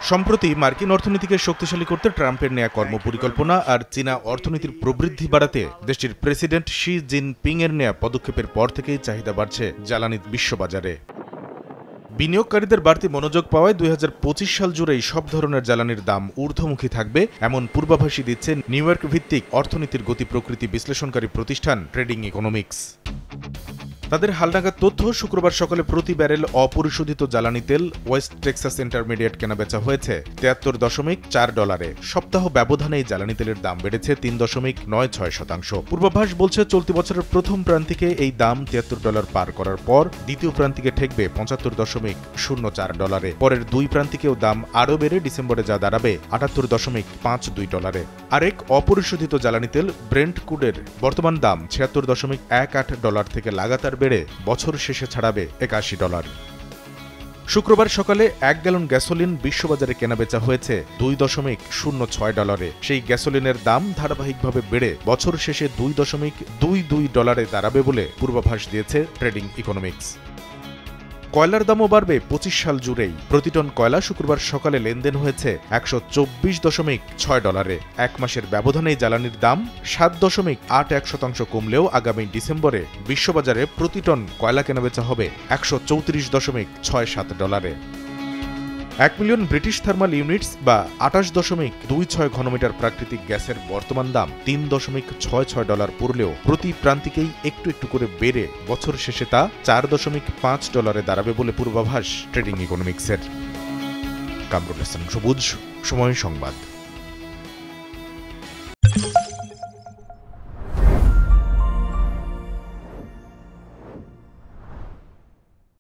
সম্প্রতি মার্কিন অর্থনীতিকে শক্তিশালী করতে ট্রাম্পের নেয়া কর্মপরিকল্পনা আর চীনা অর্থনীতির প্রবৃদ্ধি বাড়াতে দেশটির প্রেসিডেন্ট শি জিনপিং এর নেয়া পদক্ষেপের পর থেকেই চাহিদা বাড়ছে জ্বালানির বিশ্ববাজারে। বিনিয়োগকারীদের বাড়তি মনোযোগ পাওয়ায় ২০২৫ সাল জুড়েই সব ধরনের জ্বালানির দাম ঊর্ধ্বমুখী থাকবে এমন পূর্বাভাসই দিচ্ছে নিউ ইয়র্ক ভিত্তিক অর্থনীতির গতি প্রকৃতি বিশ্লেষণকারী প্রতিষ্ঠান ট্রেডিং ইকোনমিক্স। তাদের হালনাগাদ তথ্য, শুক্রবার সকালে প্রতি ব্যারেল অপরিশোধিত জ্বালানি তেল ওয়েস্ট টেক্সাস ইন্টারমিডিয়েট কেনাবেচা হয়েছে $৭৩.৪। সপ্তাহ ব্যবধানে এই জ্বালানি তেলের দাম বেড়েছে ৩.৯৬%। পূর্বাভাস বলছে চলতি বছরের প্রথম প্রান্তিকে এই দাম $৭৩ পার করার পর দ্বিতীয় প্রান্তিকে ঠেকবে $৭৫.০৪। পরের দুই প্রান্তিকেও দাম আরও বেড়ে ডিসেম্বরে যা দাঁড়াবে $৭৮.৫২। আরেক অপরিশোধিত জ্বালানি তেল ব্রেন্ট ক্রুডের বর্তমান দাম $৭৬.১৮ থেকে লাগাতার বেড়ে বছর শেষে ছাড়াবে $৮১। শুক্রবার সকালে ১ গ্যালন গ্যাসোলিন বিশ্ববাজারে কেনাবেচা হয়েছে $২.০৬। সেই গ্যাসোলিনের দাম ধারাবাহিকভাবে বেড়ে বছর শেষে $২.২২ দাঁড়াবে বলে পূর্বাভাস দিয়েছে ট্রেডিং ইকোনমিক্স। কয়লার দামও বাড়বে ২৫ সাল জুড়েই। প্রতি টন কয়লা শুক্রবার সকালে লেনদেন হয়েছে $১২৪.৬। এক মাসের ব্যবধানেই জ্বালানির দাম ৭.৮১% কমলেও আগামী ডিসেম্বরে বিশ্ববাজারে প্রতি টন কয়লা কেনাবেচা হবে $১৩৪.৬৭। ১ মিলিয়ন ব্রিটিশ থার্মাল ইউনিটস বা ২৮.২৬ ঘনমিটার প্রাকৃতিক গ্যাসের বর্তমান দাম $৩.৬৬ পড়লেও প্রতি প্রান্তিকেই একটু একটু করে বেড়ে বছর শেষে তা $৪.৫ দাঁড়াবে বলে পূর্বাভাস ট্রেডিং ইকোনমিক্সের। কামরুল হাসান সবুজ, সময় সংবাদ।